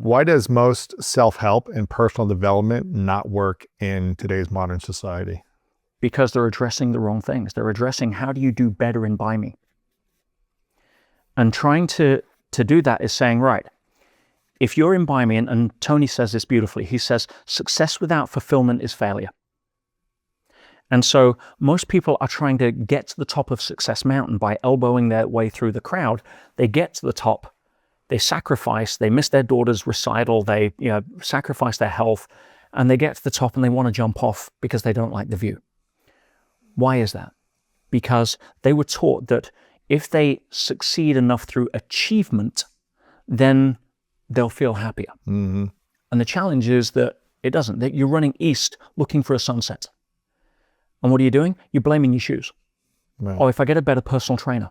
Why does most self-help and personal development not work in today's modern society? Because they're addressing the wrong things. They're addressing how do you do better in Buy Me? And trying to do that is saying, right, if you're in Buy Me, and Tony says this beautifully, he says, success without fulfillment is failure. And so most people are trying to get to the top of Success Mountain by elbowing their way through the crowd. They get to the top, they sacrifice, they miss their daughter's recital, they sacrifice their health, and they get to the top and they want to jump off because they don't like the view. Why is that? Because they were taught that if they succeed enough through achievement, then they'll feel happier. Mm-hmm. And the challenge is that it doesn't, that you're running east looking for a sunset. And what are you doing? You're blaming your shoes. Right. Oh, if I get a better personal trainer,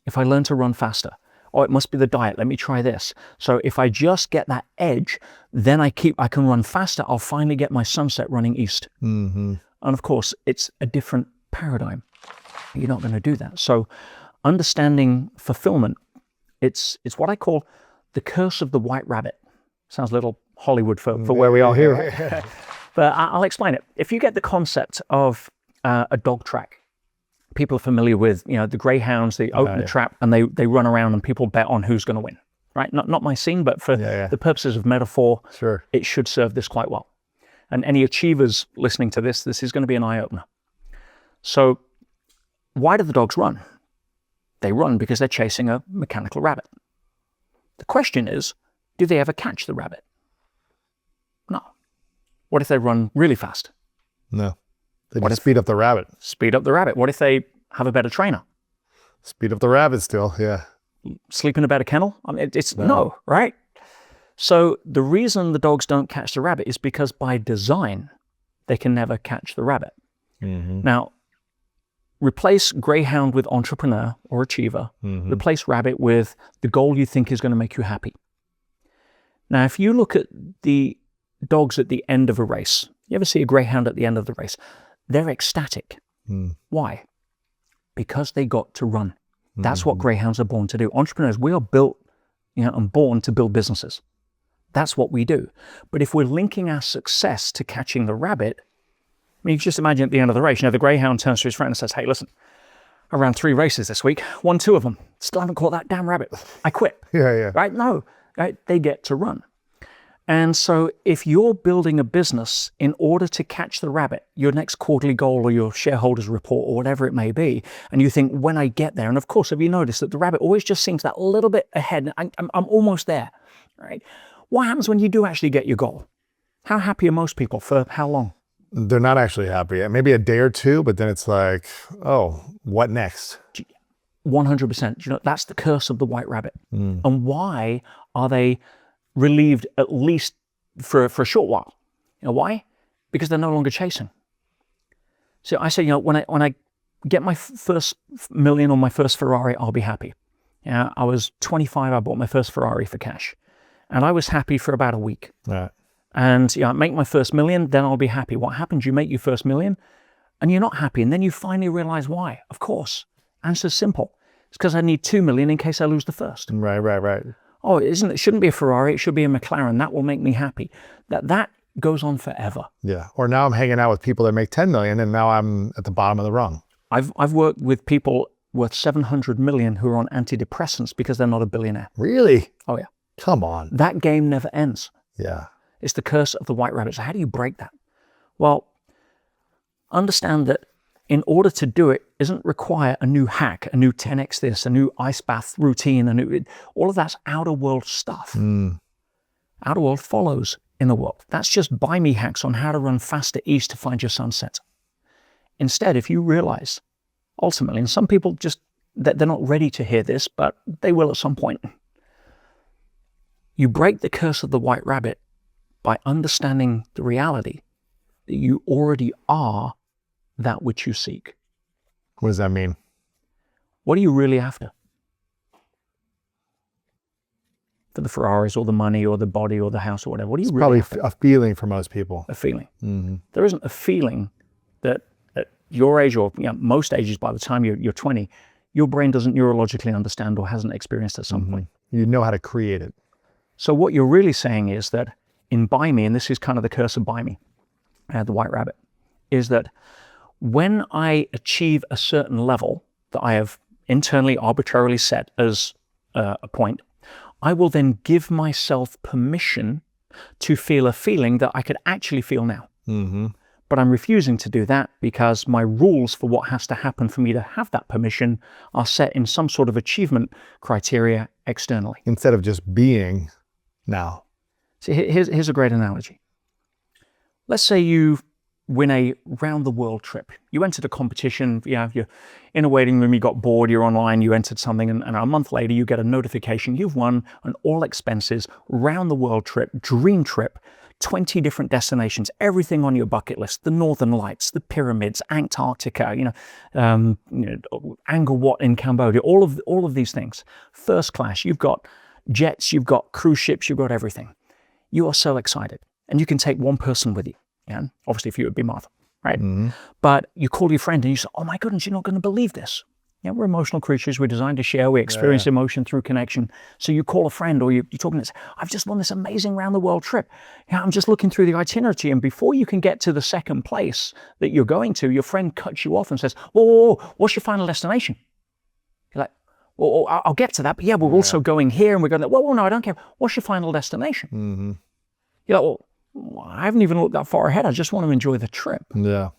if I learn to run faster, oh, it must be the diet, let me try this. So if I just get that edge, then I can run faster, I'll finally get my sunset running east. Mm-hmm. And of course, it's a different paradigm. You're not going to do that. So understanding fulfillment, it's what I call the curse of the white rabbit. Sounds a little Hollywood for where we are here. But I'll explain it. If you get the concept of a dog track, people are familiar with, the greyhounds, they open the trap and they run around and people bet on who's going to win, right? Not my scene, but for the purposes of metaphor, sure, it should serve this quite well. And any achievers listening to this is going to be an eye-opener. So why do the dogs run? They run because they're chasing a mechanical rabbit. The question is, do they ever catch the rabbit? No. What if they run really fast? No. They just speed up the rabbit. Speed up the rabbit. What if they have a better trainer? Speed up the rabbit still, yeah. Sleep in a better kennel? I mean, it's no, right? So the reason the dogs don't catch the rabbit is because by design, they can never catch the rabbit. Mm-hmm. Now, replace greyhound with entrepreneur or achiever. Mm-hmm. Replace rabbit with the goal you think is going to make you happy. Now, if you look at the dogs at the end of a race, you ever see a greyhound at the end of the race? They're ecstatic. Mm. Why? Because they got to run. That's what greyhounds are born to do. Entrepreneurs, we are built and born to build businesses. That's what we do. But if we're linking our success to catching the rabbit, I mean, you just imagine at the end of the race, the greyhound turns to his friend and says, hey, listen, I ran 3 races this week, won 2 of them, still haven't caught that damn rabbit. I quit. Yeah. Right? No, right? They get to run. And so if you're building a business in order to catch the rabbit, your next quarterly goal or your shareholders report or whatever it may be, and you think, when I get there, and of course, have you noticed that the rabbit always just seems that little bit ahead, I'm almost there, right? What happens when you do actually get your goal? How happy are most people? For how long? They're not actually happy. Maybe a day or 2, but then it's like, oh, what next? 100%. That's the curse of the white rabbit. And why are they relieved at least for a short while? Why? Because they're no longer chasing. So I say, when I get my first million or my first Ferrari, I'll be happy. I was 25, I bought my first Ferrari for cash. And I was happy for about a week. Right. And I make my first million, then I'll be happy. What happens? You make your first million and you're not happy. And then you finally realize why. Of course. Answer's simple. It's because I need 2 million in case I lose the first. Right. Oh, it shouldn't be a Ferrari, it should be a McLaren. That will make me happy. That goes on forever. Yeah. Or now I'm hanging out with people that make 10 million and now I'm at the bottom of the rung. I've worked with people worth 700 million who are on antidepressants because they're not a billionaire. Really? Oh yeah. Come on. That game never ends. Yeah. It's the curse of the white rabbit. So how do you break that? Well, understand that in order to do it doesn't require a new hack, a new 10x this, a new ice bath routine, all of that's outer world stuff. Outer world follows inner world. That's just buy me hacks on how to run faster east to find your sunset. Instead, if you realize, ultimately, and some people they're not ready to hear this, but they will at some point. You break the curse of the white rabbit by understanding the reality that you already are that which you seek. What does that mean? What are you really after? For the Ferraris or the money or the body or the house or whatever. What are you really after? Probably a feeling for most people. A feeling. There isn't a feeling that at your age or most ages, by the time you're 20, your brain doesn't neurologically understand or hasn't experienced at some point. You know how to create it. So what you're really saying is that in Buy Me, and this is kind of the curse of Buy Me, the White Rabbit, is that when I achieve a certain level that I have internally arbitrarily set as a point, I will then give myself permission to feel a feeling that I could actually feel now. Mm-hmm. But I'm refusing to do that because my rules for what has to happen for me to have that permission are set in some sort of achievement criteria externally. Instead of just being now. So here's a great analogy. Let's say you win a round-the-world trip. You entered a competition, you're in a waiting room, you got bored, you're online, you entered something, and a month later you get a notification you've won an all-expenses, round-the-world trip, dream trip, 20 different destinations, everything on your bucket list, the Northern Lights, the pyramids, Antarctica, Angkor Wat in Cambodia, all of these things. First class, you've got jets, you've got cruise ships, you've got everything. You are so excited. And you can take one person with you. And obviously if you would be Martha, right? Mm-hmm. But you call your friend and you say, oh my goodness, you're not going to believe this. We're emotional creatures. We're designed to share. We experience emotion through connection. So you call a friend or you're talking and say, I've just won this amazing round the world trip. I'm just looking through the itinerary. And before you can get to the second place that you're going to, your friend cuts you off and says, whoa, what's your final destination? You're like, well, I'll get to that. But we're also going here and we're going, well, no, I don't care. What's your final destination? Mm-hmm. You're like, well, I haven't even looked that far ahead. I just want to enjoy the trip. Yeah.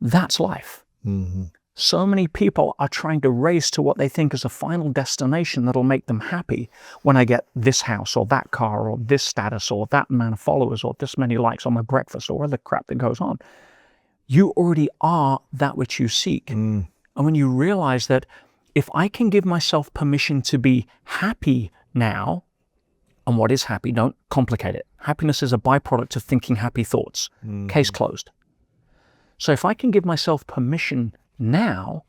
That's life. Mm-hmm. So many people are trying to race to what they think is a final destination that'll make them happy when I get this house or that car or this status or that amount of followers or this many likes on my breakfast or other crap that goes on. You already are that which you seek. Mm. And when you realize that if I can give myself permission to be happy now, and what is happy, don't complicate it. Happiness is a byproduct of thinking happy thoughts. Mm-hmm. Case closed. So if I can give myself permission now,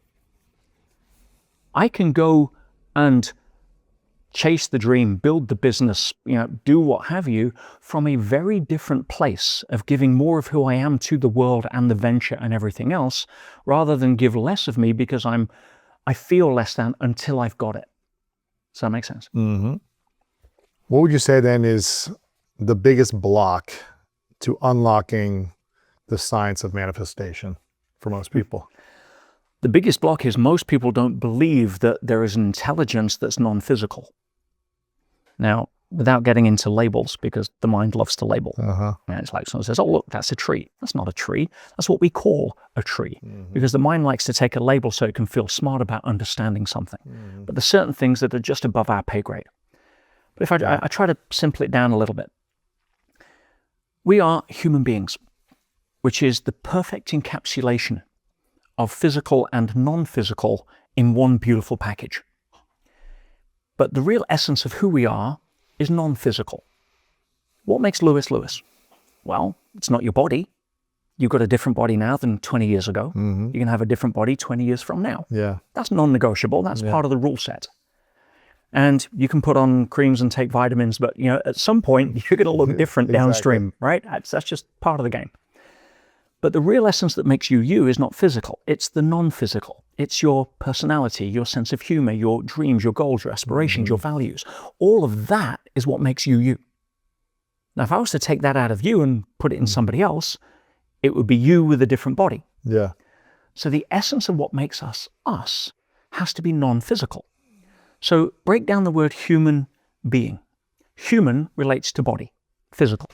I can go and chase the dream, build the business, do what have you, from a very different place of giving more of who I am to the world and the venture and everything else, rather than give less of me because I feel less than until I've got it. Does that make sense? Mm-hmm. What would you say then is the biggest block to unlocking the science of manifestation for most people? The biggest block is most people don't believe that there is an intelligence that's non-physical. Now, without getting into labels, because the mind loves to label. Uh-huh. And it's like someone says, oh, look, that's a tree. That's not a tree. That's what we call a tree. Mm-hmm. Because the mind likes to take a label so it can feel smart about understanding something. Mm-hmm. But there's certain things that are just above our pay grade. But if I try to simple it down a little bit, we are human beings, which is the perfect encapsulation of physical and non-physical in one beautiful package. But the real essence of who we are is non-physical. What makes Lewis Lewis? Well, it's not your body. You've got a different body now than 20 years ago. Mm-hmm. You can have a different body 20 years from now. Yeah. That's non-negotiable. That's part of the rule set. And you can put on creams and take vitamins, but at some point you're going to look different downstream, right? That's just part of the game. But the real essence that makes you you is not physical. It's the non-physical. It's your personality, your sense of humor, your dreams, your goals, your aspirations, your values. All of that is what makes you you. Now, if I was to take that out of you and put it in somebody else, it would be you with a different body. Yeah. So the essence of what makes us us has to be non-physical. So break down the word human being. Human relates to body, physical.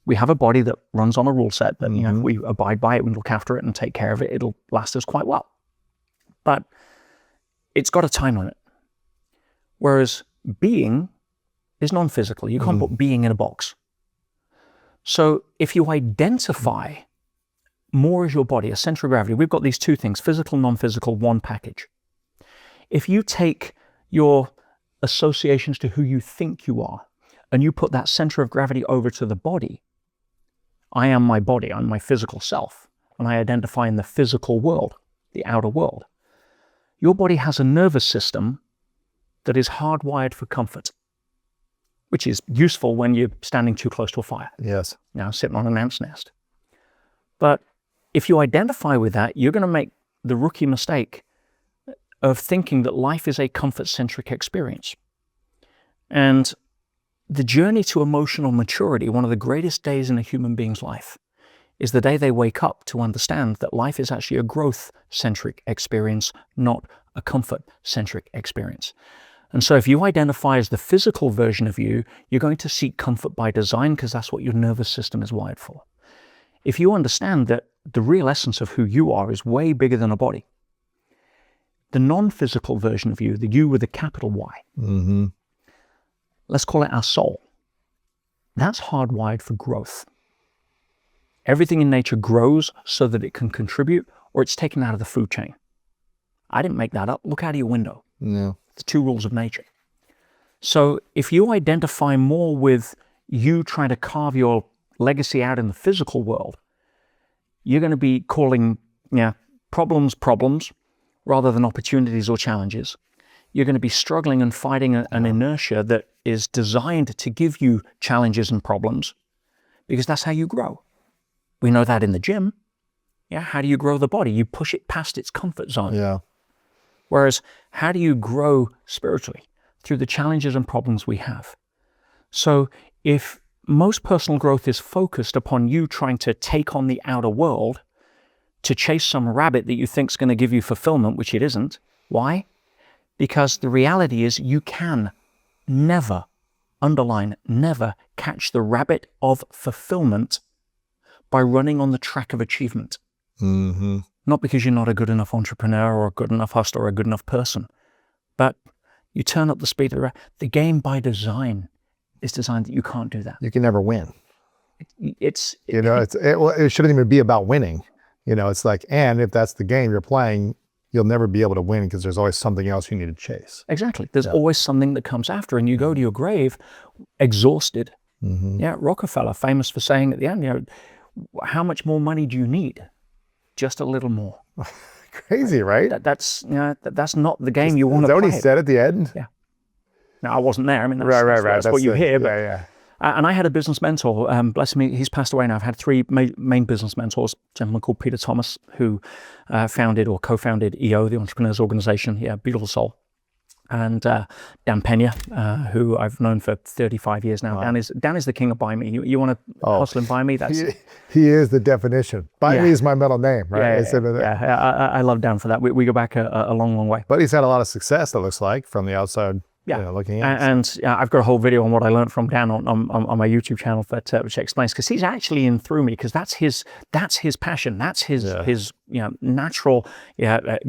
We have a body that runs on a rule set that, if we abide by it, we look after it and take care of it, it'll last us quite well. But it's got a time limit. Whereas being is non-physical. You can't put being in a box. So if you identify more as your body, a center of gravity, we've got these two things, physical, non-physical, one package. If you take your associations to who you think you are, and you put that center of gravity over to the body, I am my body, I'm my physical self, and I identify in the physical world, the outer world. Your body has a nervous system that is hardwired for comfort, which is useful when you're standing too close to a fire. Yes. Now sitting on an ant's nest. But if you identify with that, you're going to make the rookie mistake of thinking that life is a comfort-centric experience. And the journey to emotional maturity, one of the greatest days in a human being's life, is the day they wake up to understand that life is actually a growth-centric experience, not a comfort-centric experience. And so if you identify as the physical version of you, you're going to seek comfort by design because that's what your nervous system is wired for. If you understand that the real essence of who you are is way bigger than a body, the non-physical version of you, the you with a capital Y, let's call it our soul, that's hardwired for growth. Everything in nature grows so that it can contribute or it's taken out of the food chain. I didn't make that up. Look out of your window. No. The 2 rules of nature. So if you identify more with you trying to carve your legacy out in the physical world, you're going to be calling problems rather than opportunities or challenges. You're going to be struggling and fighting an inertia that is designed to give you challenges and problems because that's how you grow. We know that in the gym. Yeah, how do you grow the body? You push it past its comfort zone. Yeah. Whereas, how do you grow spiritually? Through the challenges and problems we have. So if most personal growth is focused upon you trying to take on the outer world to chase some rabbit that you think is going to give you fulfillment, which it isn't. Why? Because the reality is you can never, underline, never catch the rabbit of fulfillment by running on the track of achievement. Not because you're not a good enough entrepreneur or a good enough hustler or a good enough person, but you turn up the speed of the game by design is designed that you can't do that. You can never win. It shouldn't even be about winning. It's like, and if that's the game you're playing, you'll never be able to win because there's always something else you need to chase. Exactly. There's always something that comes after, and you go to your grave exhausted. Yeah, Rockefeller, famous for saying at the end, how much more money do you need? Just a little more. Crazy, right? That's not the game you want to play. Is that play. what he said at the end? Yeah. Now, I wasn't there. I mean, right. That's what you hear. But, yeah. And I had a business mentor, bless him, he's passed away now. I've had 3 main business mentors, a gentleman called Peter Thomas, who founded or co-founded EO, the Entrepreneurs Organization, Beautiful Soul. And Dan Pena, who I've known for 35 years now. Wow. Dan is the king of Buy Me. You want to hustle and buy me? He is the definition. Buy Me is my middle name, right? I love Dan for that. We go back a long, long way. But he's had a lot of success, it looks like, from the outside. Looking at. And I've got a whole video on what I learned from Dan on my YouTube channel which explains, because he's actually in through me, because that's his passion, that's his natural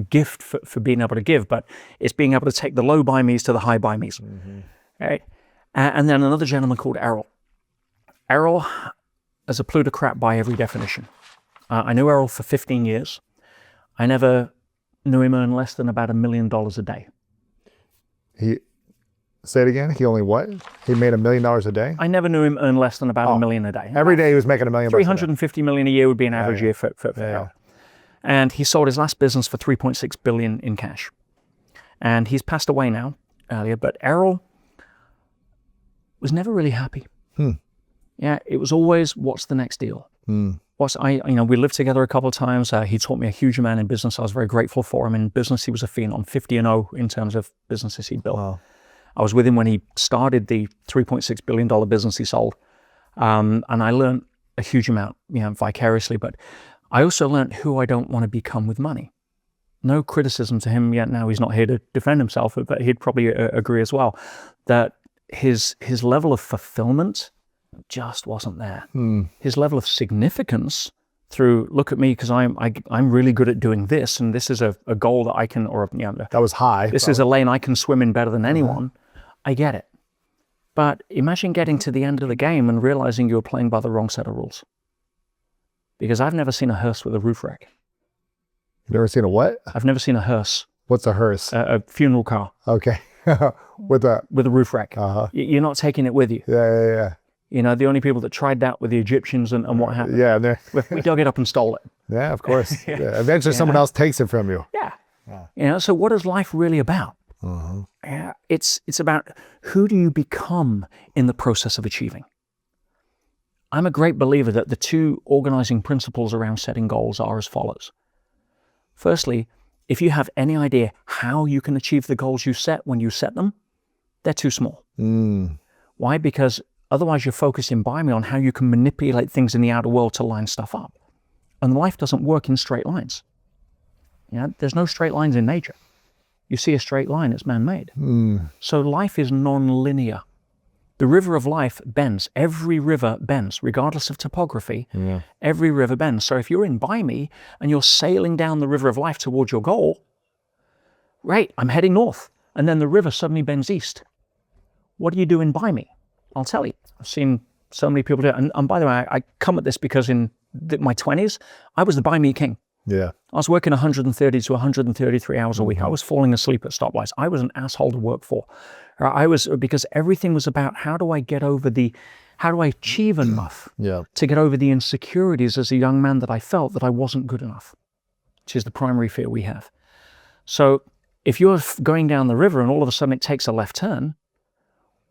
gift for being able to give, but it's being able to take the low buy me's to the high buy me's. Right? And then another gentleman called Errol. Errol is a plutocrat by every definition. I knew Errol for 15 years. I never knew him earn less than about $1 million a day. Say it again. He only what? He made $1 million a day? I never knew him earn less than about $1 million a day. Every day he was making $1 million. $350 million a year would be an average year for Errol. And he sold his last business for $3.6 billion in cash. And he's passed away now earlier, but Errol was never really happy. Yeah, it was always, what's the next deal? We lived together a couple of times. He taught me a huge amount in business. I was very grateful for him. In business, he was a phenom, 50-0 in terms of businesses he'd built. Wow. I was with him when he started the $3.6 billion business he sold. And I learned a huge amount, vicariously, but I also learned who I don't want to become with money. No criticism to him yet. Now he's not here to defend himself, but he'd probably agree as well that his level of fulfillment just wasn't there. His level of significance through, look at me, because I'm really good at doing this, and this is a goal that I can, that was high. This is a lane I can swim in better than anyone. I get it. But imagine getting to the end of the game and realizing you're playing by the wrong set of rules. Because I've never seen a hearse with a roof rack. You've never seen a what? I've never seen a hearse. What's a hearse? A funeral car. Okay. With a roof rack. You're not taking it with you. Yeah. The only people that tried that were the Egyptians, and what happened? Yeah. We dug it up and stole it. Yeah, of course. Eventually someone else takes it from you. Yeah. So what is life really about? It's about who do you become in the process of achieving. I'm a great believer that the 2 organizing principles around setting goals are as follows. Firstly, if you have any idea how you can achieve the goals you set when you set them, they're too small. Why? Because otherwise you're focusing by me on how you can manipulate things in the outer world to line stuff up. And life doesn't work in straight lines. There's no straight lines in nature. You see a straight line, it's man-made. So life is non-linear. The river of life bends. Every river bends, regardless of topography. Yeah. Every river bends. So if you're in by me and you're sailing down the river of life towards your goal, right, I'm heading north. And then the river suddenly bends east. What do you do in by me? I'll tell you. I've seen so many people do it. And by the way, I come at this because in my 20s, I was the by me king. Yeah. I was working 130 to 133 hours a week. I was falling asleep at stoplights. I was an asshole to work for. Because everything was about how do I achieve enough to get over the insecurities as a young man that I felt that I wasn't good enough, which is the primary fear we have. So if you're going down the river and all of a sudden it takes a left turn,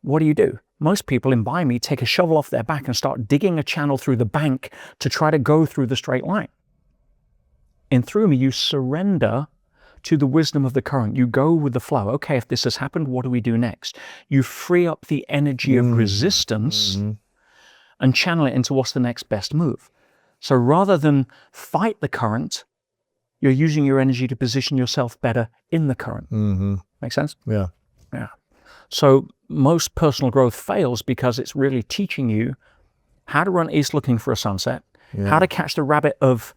what do? Most people in by me take a shovel off their back and start digging a channel through the bank to try to go through the straight line. In through me, you surrender to the wisdom of the current. You go with the flow. Okay, if this has happened, what do we do next? You free up the energy of resistance and channel it into what's the next best move. So rather than fight the current, you're using your energy to position yourself better in the current. Make sense? Yeah. Yeah. So most personal growth fails because it's really teaching you how to run east looking for a sunset, how to catch the rabbit of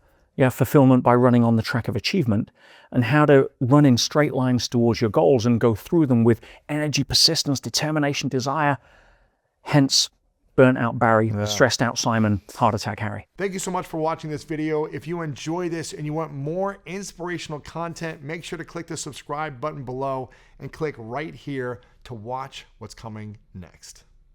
fulfillment by running on the track of achievement, and how to run in straight lines towards your goals and go through them with energy, persistence, determination, desire. Hence, burnt out Barry, stressed out Simon, heart attack Harry. Thank you so much for watching this video. If you enjoy this and you want more inspirational content, make sure to click the subscribe button below and click right here to watch what's coming next.